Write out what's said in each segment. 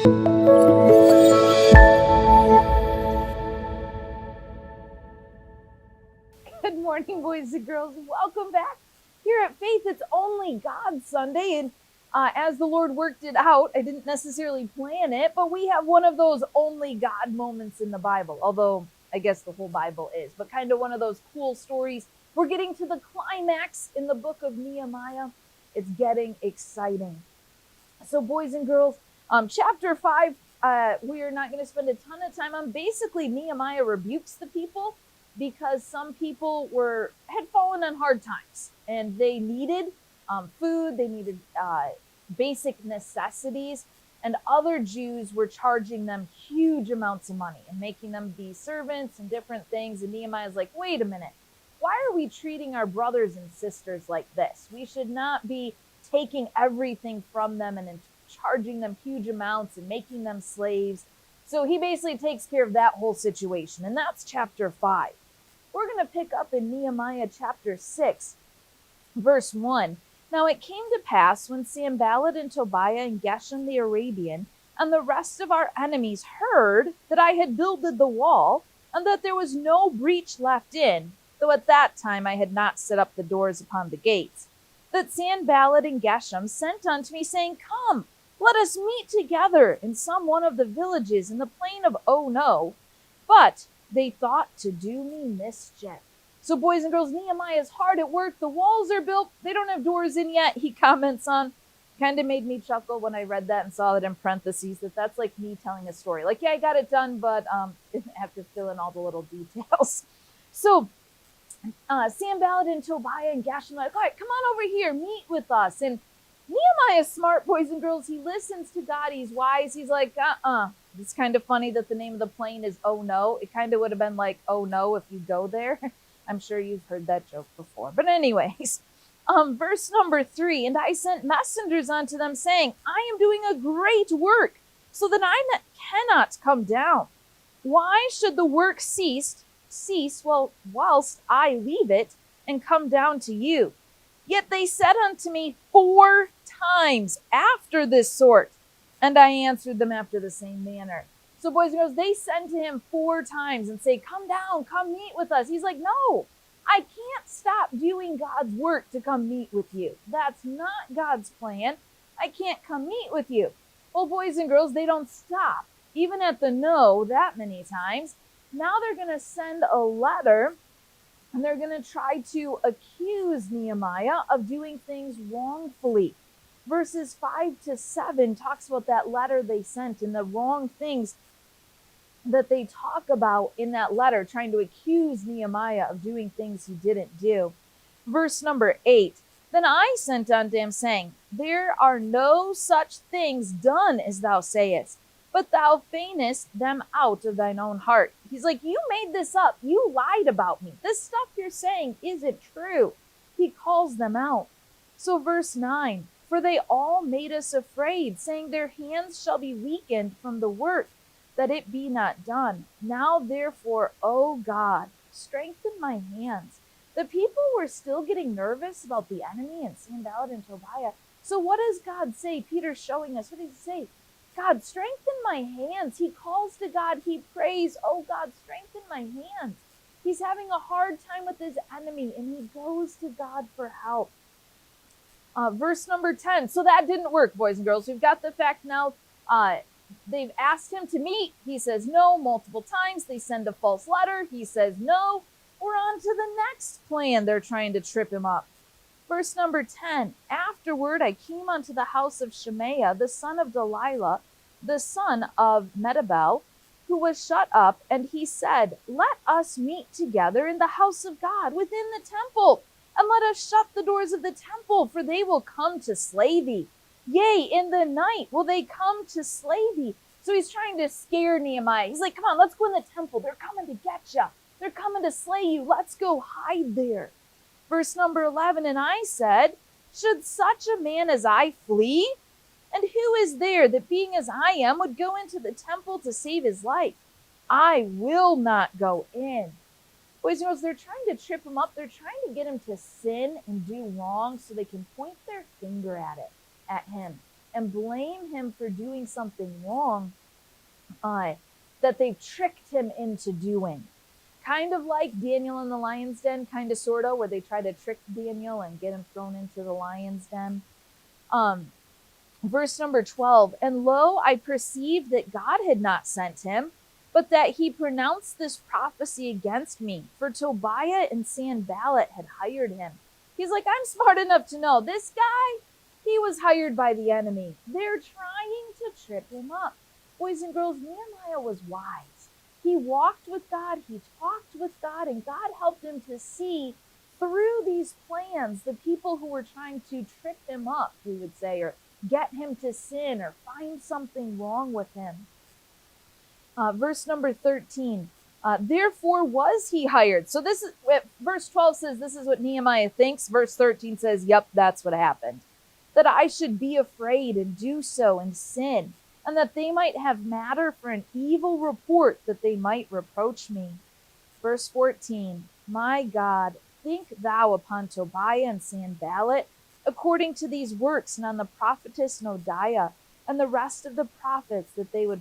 Good morning, boys and girls. Welcome back. Here at Faith, it's Only God Sunday, and as the Lord worked it out, I didn't necessarily plan it, but we have one of those only God moments in the Bible, although I guess the whole Bible is, but kind of one of those cool stories. We're getting to the climax in the book of Nehemiah. It's getting exciting. So, boys and girls, chapter 5, we are not going to spend a ton of time on. Basically, Nehemiah rebukes the people because some people had fallen on hard times and they needed food, they needed basic necessities, and other Jews were charging them huge amounts of money and making them be servants and different things. And Nehemiah's like, wait a minute, why are we treating our brothers and sisters like this? We should not be taking everything from them and charging them huge amounts and making them slaves. So he basically takes care of that whole situation, and that's chapter 5. We're going to pick up in Nehemiah chapter 6, verse 1. Now it came to pass when Sanballat and Tobiah and Geshem the Arabian and the rest of our enemies heard that I had builded the wall and that there was no breach left in, though at that time I had not set up the doors upon the gates, that Sanballat and Geshem sent unto me, saying, Come, let us meet together in some one of the villages in the plain of Ono. But they thought to do me mischief. So, boys and girls, Nehemiah is hard at work. The walls are built. They don't have doors in yet. He comments on, kind of made me chuckle when I read that and saw it in parentheses, that's like me telling a story. Like, yeah, I got it done, but didn't have to fill in all the little details. So, Sanballat and Tobiah and Geshem are like, all right, come on over here, meet with us. And Nehemiah's smart, boys and girls. He listens to God. He's wise. He's like, It's kind of funny that the name of the plane is Oh No. It kind of would have been like, oh no, if you go there. I'm sure you've heard that joke before. But anyways, verse number 3, and I sent messengers unto them, saying, I am doing a great work, so that I cannot come down. Why should the work cease whilst I leave it and come down to you? Yet they said unto me 4 times after this sort, and I answered them after the same manner. So, boys and girls, they send to him 4 times and say, come down, come meet with us. He's like, no, I can't stop doing God's work to come meet with you. That's not God's plan. I can't come meet with you. Well, boys and girls, they don't stop, even at the no that many times. Now they're going to send a letter, and they're going to try to accuse Nehemiah of doing things wrongfully. Verses 5-7 talks about that letter they sent and the wrong things that they talk about in that letter, trying to accuse Nehemiah of doing things he didn't do. Verse number 8, then I sent unto him, saying, there are no such things done as thou sayest, but thou feignest them out of thine own heart. He's like, you made this up. You lied about me. This stuff you're saying isn't true. He calls them out. So verse 9, for they all made us afraid, saying, their hands shall be weakened from the work, that it be not done. Now therefore, O God, strengthen my hands. The people were still getting nervous about the enemy and Sanballat and Tobiah. So what does God say? Peter's showing us. What does he say? God, strengthen my hands. He calls to God. He prays, oh God, strengthen my hands. He's having a hard time with his enemy, and he goes to God for help. Verse number 10. So that didn't work, boys and girls. We've got the fact now. They've asked him to meet. He says no multiple times. They send a false letter. He says no. We're on to the next plan. They're trying to trip him up. Verse number 10, afterward I came unto the house of Shemaiah, the son of Delilah, the son of Medabel, who was shut up, and he said, let us meet together in the house of God within the temple, and let us shut the doors of the temple, for they will come to slay thee. Yea, in the night will they come to slay thee. So he's trying to scare Nehemiah. He's like, come on, let's go in the temple. They're coming to get you. They're coming to slay you. Let's go hide there. Verse number 11, and I said, should such a man as I flee? And who is there that being as I am would go into the temple to save his life? I will not go in. Boys and girls, they're trying to trip him up. They're trying to get him to sin and do wrong so they can point their finger at him. and blame him for doing something wrong that they've tricked him into doing. Kind of like Daniel in the lion's den, kind of, sort of, where they try to trick Daniel and get him thrown into the lion's den. Verse number 12, and lo, I perceived that God had not sent him, but that he pronounced this prophecy against me, for Tobiah and Sanballat had hired him. He's like, I'm smart enough to know this guy, he was hired by the enemy. They're trying to trip him up. Boys and girls, Nehemiah was wise. He walked with God, he talked with God, and God helped him to see through these plans the people who were trying to trip him up, we would say, or get him to sin or find something wrong with him. Verse number 13, therefore was he hired. So this is, verse 12 says this is what Nehemiah thinks. Verse 13 says, yep, that's what happened. That I should be afraid and do so and sin, and that they might have matter for an evil report, that they might reproach me. Verse 14, my God, think thou upon Tobiah and Sanballat, according to these works, and on the prophetess Noadiah, and the rest of the prophets, that they would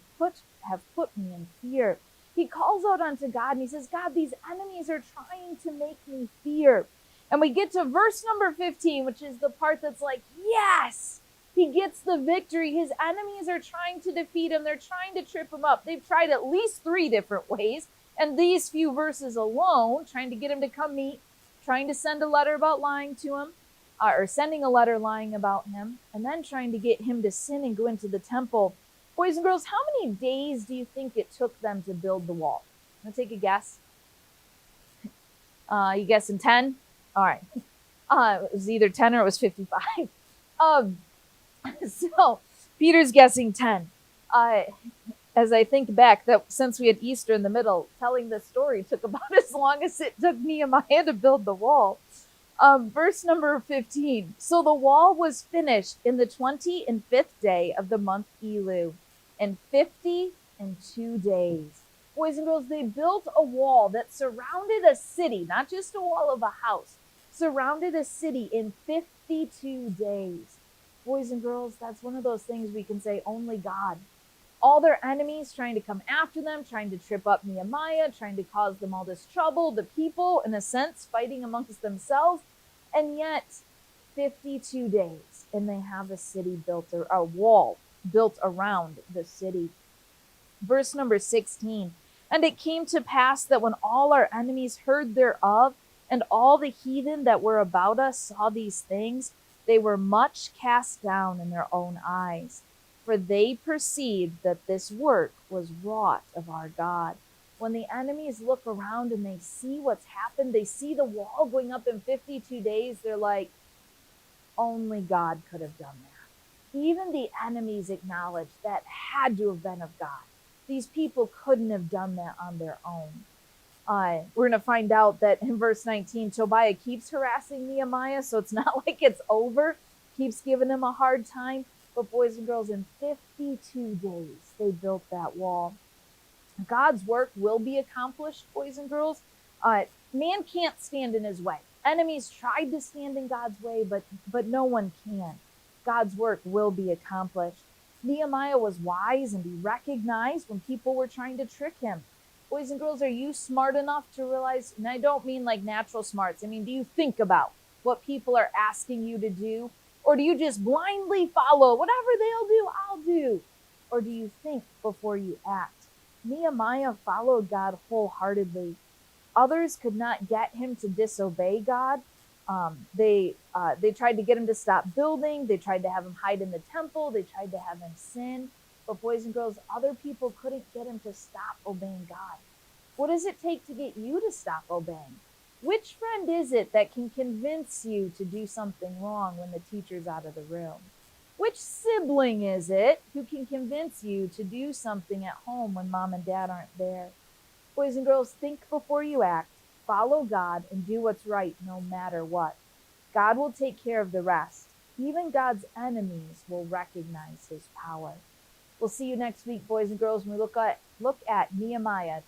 have put me in fear. He calls out unto God, and he says, God, these enemies are trying to make me fear. And we get to verse number 15, which is the part that's like, yes! He gets the victory. His enemies are trying to defeat him. They're trying to trip him up. They've tried at least 3 different ways. And these few verses alone, trying to get him to come meet, trying to send a letter about lying to him, or sending a letter lying about him, and then trying to get him to sin and go into the temple. Boys and girls, how many days do you think it took them to build the wall? Want to take a guess? You guessing 10? All right. It was either 10 or it was 55. So Peter's guessing 10. As I think back, that since we had Easter in the middle, telling this story took about as long as it took Nehemiah to build the wall. Verse number 15. So the wall was finished in the 25th day of the month Elul, in 52 days. Boys and girls, they built a wall that surrounded a city, not just a wall of a house, surrounded a city in 52 days. Boys and girls, that's one of those things we can say only God. All their enemies trying to come after them, trying to trip up Nehemiah, trying to cause them all this trouble, the people, in a sense, fighting amongst themselves. And yet, 52 days, and they have a city built, or a wall built around the city. Verse number 16, and it came to pass that when all our enemies heard thereof, and all the heathen that were about us saw these things, they were much cast down in their own eyes, for they perceived that this work was wrought of our God. When the enemies look around and they see what's happened, they see the wall going up in 52 days, they're like, only God could have done that. Even the enemies acknowledge that had to have been of God. These people couldn't have done that on their own. We're going to find out that in verse 19, Tobiah keeps harassing Nehemiah, so it's not like it's over. Keeps giving him a hard time. But boys and girls, in 52 days, they built that wall. God's work will be accomplished, boys and girls. Man can't stand in his way. Enemies tried to stand in God's way, but no one can. God's work will be accomplished. Nehemiah was wise, and he recognized when people were trying to trick him. Boys and girls, are you smart enough to realize, and I don't mean like natural smarts, I mean, do you think about what people are asking you to do? Or do you just blindly follow whatever they'll do, I'll do? Or do you think before you act? Nehemiah followed God wholeheartedly. Others could not get him to disobey God. They tried to get him to stop building. They tried to have him hide in the temple. They tried to have him sin. But boys and girls, other people couldn't get him to stop obeying God. What does it take to get you to stop obeying? Which friend is it that can convince you to do something wrong when the teacher's out of the room? Which sibling is it who can convince you to do something at home when mom and dad aren't there? Boys and girls, think before you act. Follow God and do what's right no matter what. God will take care of the rest. Even God's enemies will recognize his power. We'll see you next week, boys and girls, when we look at Nehemiah